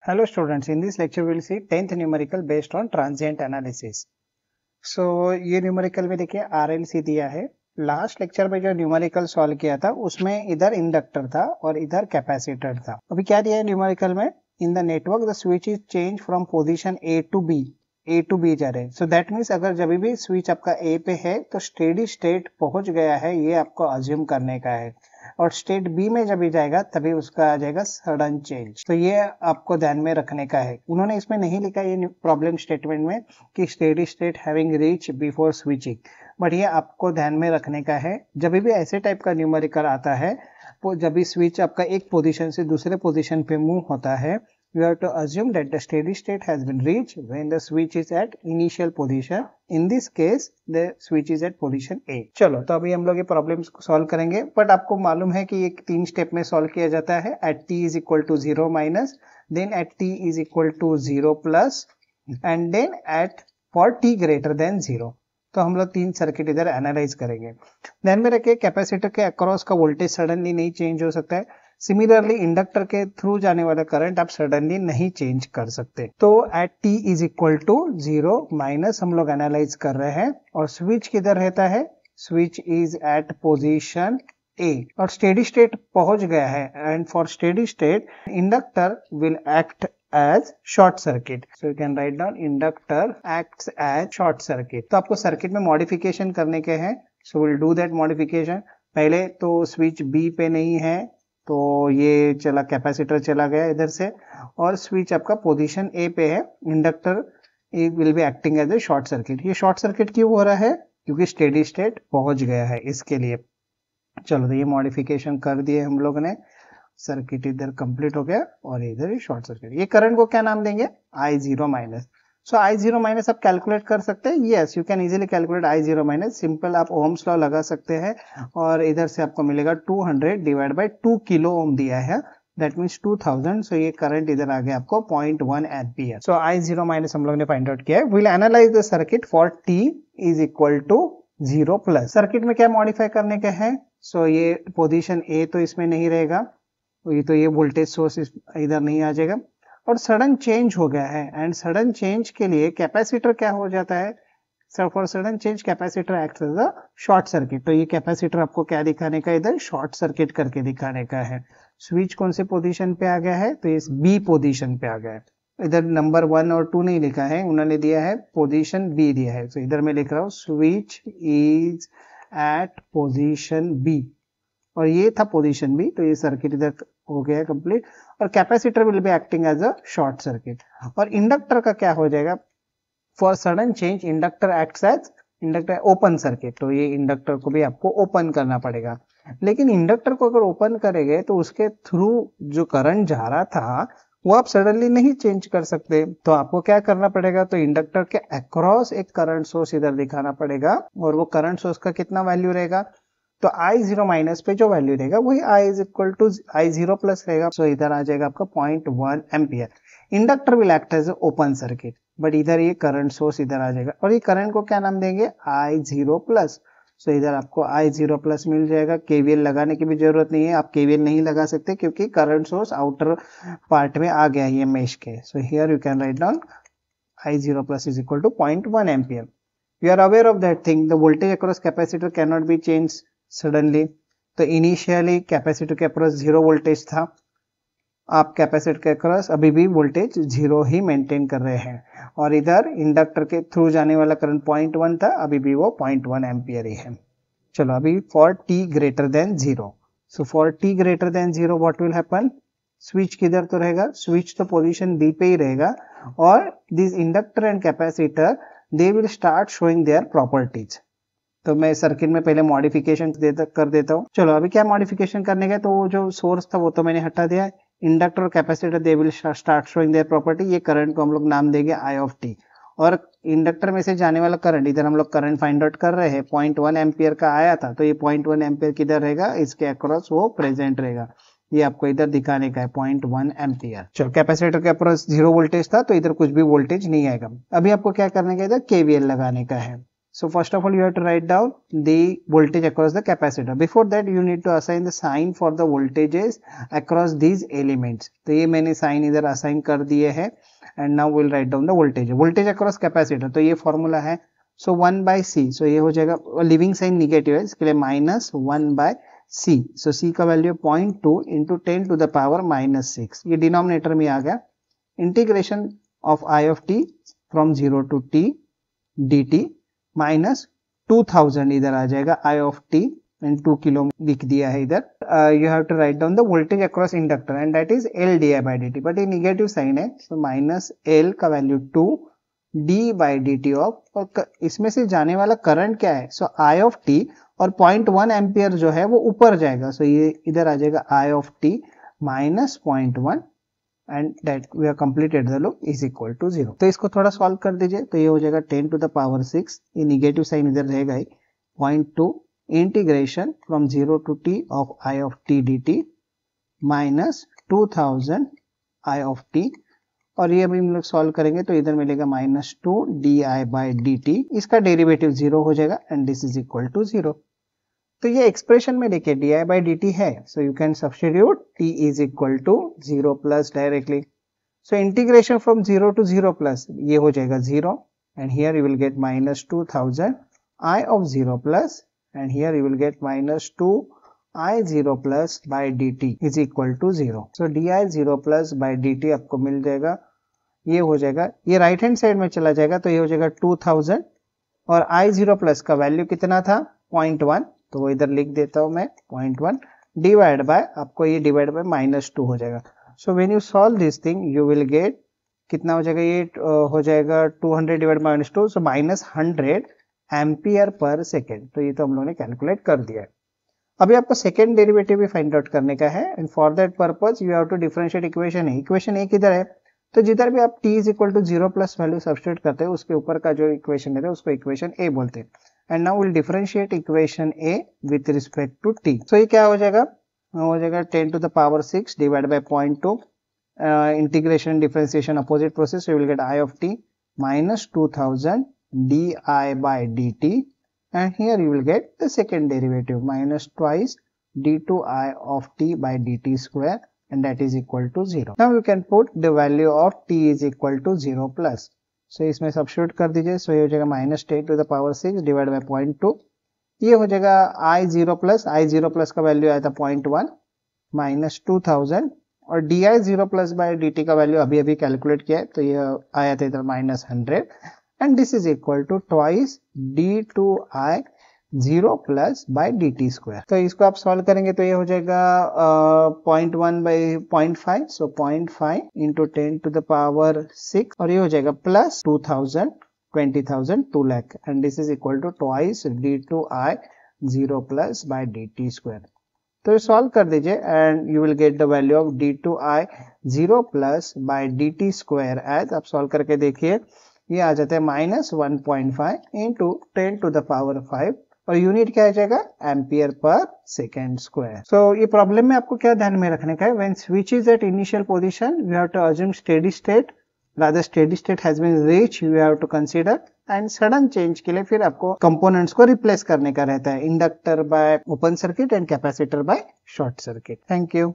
Hello students, in this lecture we will see 10th numerical based on transient analysis. So ये numerical में देखिए RLC दिया है. Last lecture में जो न्यूमेरिकल सॉल्व किया था उसमें इधर इंडक्टर था और इधर कैपेसिटर था. अभी क्या दिया है न्यूमेरिकल में? In the network the switch is change from position A to B जा रहे हैं. सो दैट मीन्स अगर जब भी स्विच आपका A पे है तो स्टेडी स्टेट पहुंच गया है, ये आपको अज्यूम करने का है. और स्टेट बी में जब भी जाएगा तभी उसका आ जाएगा सडन चेंज. तो ये आपको ध्यान में रखने का है. उन्होंने इसमें नहीं लिखा ये प्रॉब्लम स्टेटमेंट में कि steady state having reach before switching, but ये आपको ध्यान में रखने का है. जब भी ऐसे टाइप का न्यूमेरिकल आता है, वो जब भी स्विच आपका एक पोजीशन से दूसरे पोजीशन पे मूव होता है, you have to assume that the steady state has been reached when the switch is at initial position. In this case, the switch is at position A. चलो, तो अभी हम लोग ये प्रॉब्लम्स को सॉल्व करेंगे, बट आपको मालूम है कि ये 3 स्टेप में सॉल्व किया जाता है. at t is equal to 0 minus, then at t is equal to 0 plus, and then at for t greater than 0. तो हम लोग 3 सर्किट इधर एनालाइज करेंगे. ध्यान में रखिए कैपेसिटर के अक्रॉस का वोल्टेज सडनली नहीं चेंज हो सकता है. सिमिलरली इंडक्टर के थ्रू जाने वाला करंट आप सडनली नहीं चेंज कर सकते. तो at t is equal to 0 minus हम लोग एनालाइज कर रहे हैं. और स्विच किधर रहता है? Switch is at position A और स्टेडी स्टेट पहुंच गया है. And for steady state inductor will act as short circuit. So you can write down inductor acts as short circuit. तो आपको सर्किट में मॉडिफिकेशन करने के हैं. So will do that modification. पहले तो स्विच B पे नहीं है तो ये चला, कैपेसिटर चला गया इधर से, और स्विच आपका पोजीशन A पे है. Inductor will be acting as a short circuit. ये शॉर्ट सर्किट क्यों हो रहा है? क्योंकि स्टेडी स्टेट पहुंच गया है, इसके लिए. चलो, तो ये मॉडिफिकेशन कर दिए हम लोग ने. सर्किट इधर कंप्लीट हो गया और इधर ही शॉर्ट सर्किट. ये करंट को क्या नाम देंगे? I0 minus. So I0 minus आप कैलकुलेट कर सकते हैं. Yes, you can easily calculate I0 minus. Simple आप ओम्स लॉ लगा सकते हैं और इधर से आपको मिलेगा 200 डिवाइड बाय 2 किलो ओम दिया है, दैट मीन्स 2000. सो ये करंट इधर आ गया आपको 0.1 एम्पियर. सो I0 माइनस हम लोग ने फाइंड आउट किया है. Will analyse the circuit for t is equal to 0 plus. Circuit में क्या मॉडिफाई करने के हैं? सो ये पोजीशन A तो इसमें नहीं रहेगा, तो ये वोल्टेज सोर्स इधर नहीं आ जाएगा. और सडन चेंज हो गया है. एंड सडन चेंज के लिए कैपेसिटर क्या हो जाता है? For sudden change capacitor acts as a short circuit. तो ये कैपेसिटर आपको क्या दिखाने का? इधर शॉर्ट सर्किट करके दिखाने का है. स्विच कौन से पोजीशन पे आ गया है? तो इस B पोजीशन पे आ गया है. इधर नंबर 1 और 2 नहीं लिखा है, उन्होंने दिया है पोजीशन B दिया है. तो इधर मैं लिख रहा हूँ switch is at position B और ये था पोजीशन B. तो ये सर्किट इधर हो गया कंप्लीट. और capacitor will be acting as a short circuit. और इंडक्टर का क्या हो जाएगा? For sudden change inductor acts as inductor open circuit. तो ये इंडक्टर को भी आपको ओपन करना पड़ेगा. लेकिन इंडक्टर को अगर ओपन करेंगे तो उसके थ्रू जो करंट जा रहा था वो आप सडनली नहीं चेंज कर सकते. तो आपको क्या करना पड़ेगा? तो इंडक्टर के अक्रॉस एक करंट सोर्स इधर दिखाना पड़ेगा. और वो करंट सोर्स का कितना वैल्यू रहेगा? तो I0 माइनस पे जो वैल्यू रहेगा वही I is equal to I0 plus रहेगा. सो इधर आ जाएगा आपका 0.1 ampere. Inductor will act as open circuit, but इधर ये करंट सोर्स इधर आ जाएगा. और ये करंट को क्या नाम देंगे? I0 plus. सो इधर आपको I0 प्लस मिल जाएगा. KVL लगाने की भी जरूरत नहीं है. आप KVL नहीं लगा सकते क्योंकि करंट सोर्स आउटर पार्ट में आ गया ये मेश के. So here you can write down I0 plus is equal to 0.1 ampere. You are aware of that thing, the voltage across capacitor can not be change suddenly. तो initially capacitor के across 0 voltage था. आप capacitor के across अभी भी voltage 0 ही maintain कर रहे हैं. और इधर इंडक्टर के थ्रू जाने वाला करंट 0.1 था, अभी भी वो 0.1 एम्पियर ही है. चलो, अभी for t greater than 0. So for t greater than 0 what will happen? Switch किधर तो रहेगा? स्विच तो पोजीशन B पे ही रहेगा. और this inductor and capacitor they will start showing their properties. तो मैं सर्किट में पहले मॉडिफिकेशन कर देता हूँ. चलो, अभी क्या मॉडिफिकेशन करने का? तो वो जो सोर्स था वो तो मैंने हटा दिया है. इंडक्टर और capacitor they will start showing their property. ये करंट को हम लोग नाम देंगे I ऑफ t. और इंडक्टर में से जाने वाला करंट, इधर हम लोग करंट फाइंड आउट कर रहे हैं. 0.1 एम्पियर का आया था, तो ये 0.1 एम्पियर किधर रहेगा? इसके अक्रॉस वो प्रेजेंट रहेगा. ये आपको इधर दिखाने का है 0.1 एम्पियर. चलो, कैपेसिटर के अक्रॉस 0 वोल्टेज था तो इधर कुछ भी वोल्टेज नहीं आएगा. अभी आपको क्या करने का? इधर KVL लगाने का है. So first of all, you have to write down the voltage across the capacitor. Before that, you need to assign the sign for the voltages across these elements. तो ये मैंने sign इधर assign कर दिए हैं. And now we'll write down the voltage. Voltage across capacitor. तो ये formula है. So 1 by C. So ये हो जाएगा, living sign negative है, इसके लिए minus 1 by C. So C का value 0.2 into 10 to the power minus 6. ये denominator में आ गया. Integration of I of t from 0 to t dt minus 2000 इधर आ जाएगा. I of t and 2 kilo लिख दिया है इधर. You have to write down the voltage across inductor and that is L di by dt, but ये negative sign है. So minus L का value 2 d by dt of, और इसमें से जाने वाला करंट क्या है? सो I of t और 0.1 एम्पियर जो है वो ऊपर जाएगा. सो ये इधर आ जाएगा I of t minus 0.1 and that we have completed the loop is equal to 0. तो इसको थोड़ा सॉल्व कर दीजिए. तो ये हो जाएगा 10 to the power 6. ये निगेटिव साइन इधर रहेगा ही. 0.2 integration from 0 to t of I of t dt minus 2000 I of t, और ये अभी हम लोग सॉल्व करेंगे तो इधर मिलेगा माइनस 2 di by dt. इसका डेरिवेटिव 0 हो जाएगा and this is equal to 0. तो ये एक्सप्रेशन में देखिए di by dt है. So you can substitute t is equal to 0 plus directly. So integration from 0 to 0 plus ये हो जाएगा 0 and here you will get minus 2000 I of 0 plus and here you will get minus 2 I 0 plus by dt is equal to 0. So di 0 plus by dt आपको मिल जाएगा. ये हो जाएगा, ये right hand side में चला जाएगा तो ये हो जाएगा 2000 और I 0 प्लस का वैल्यू कितना था? 0.1. तो वो इधर लिख देता हूं मैं 0.1 डिवाइड बाय, आपको ये डिवाइड बाय माइनस 2 हो जाएगा. So when you solve this thing you will gate कितना हो जाएगा? ये हो जाएगा 200 divide by minus 2, so minus 100 ampere per second. तो ये तो हम लोगों ने कैलकुलेट कर दिया है. अभी आपको सेकेंड डेरिवेटिव भी फाइंड आउट करने का है and for that purpose you have to differentiate equation A. Equation A किधर है? तो जिधर भी आप t is equal to 0 plus value substitute करते हैं उसके ऊपर का जो इक्वेशन है उसको इक्वेशन ए बोलते हैं. And now will differentiate equation A with respect to t. सो ये क्या हो जाएगा? हो जाएगा 10 to the power 6 divide by 0.2 integration differentiation opposite process. You will gate I of t minus 2000 di by dt and here you will get the second derivative minus twice d2i of t by dt square and that is equal to 0. Now you can put the value of t is equal to 0 plus. So इसमें substitute कर दीजिए. सो ये हो जाएगा minus 10 to the power 6 divide by 0.2. ये हो जाएगा I 0 plus. I 0 plus का वैल्यू आया था 0.1 माइनस 2000 और di 0 प्लस बाय dt का वैल्यू अभी अभी कैलकुलेट किया है तो ये आया था इधर minus 100 and this is equal to twice d2i 0 plus by dt square. तो इसको आप सॉल्व करेंगे तो ये हो जाएगा 0.1 by 0.5. So 0.5 into 10 to the power 6 और ये हो जाएगा plus 2000 20,000 2 lakh and this is equal to twice d2i 0 plus by dt square. तो सॉल्व कर दीजिए and you will get the value of d2i 0 plus by dt square as. आप सॉल्व करके देखिए ये आ जाता है minus 1.5 into 10 to the power 5 और यूनिट क्या आ जाएगा? Ampere per second square. सो ये प्रॉब्लम में आपको क्या ध्यान में रखने का है? When switch is at initial position you have to assume steady state, rather steady state has been reach you have to consider and sudden change के लिए फिर आपको कंपोनेंट्स को रिप्लेस करने का रहता है. Inductor by open circuit and capacitor by short circuit. Thank you.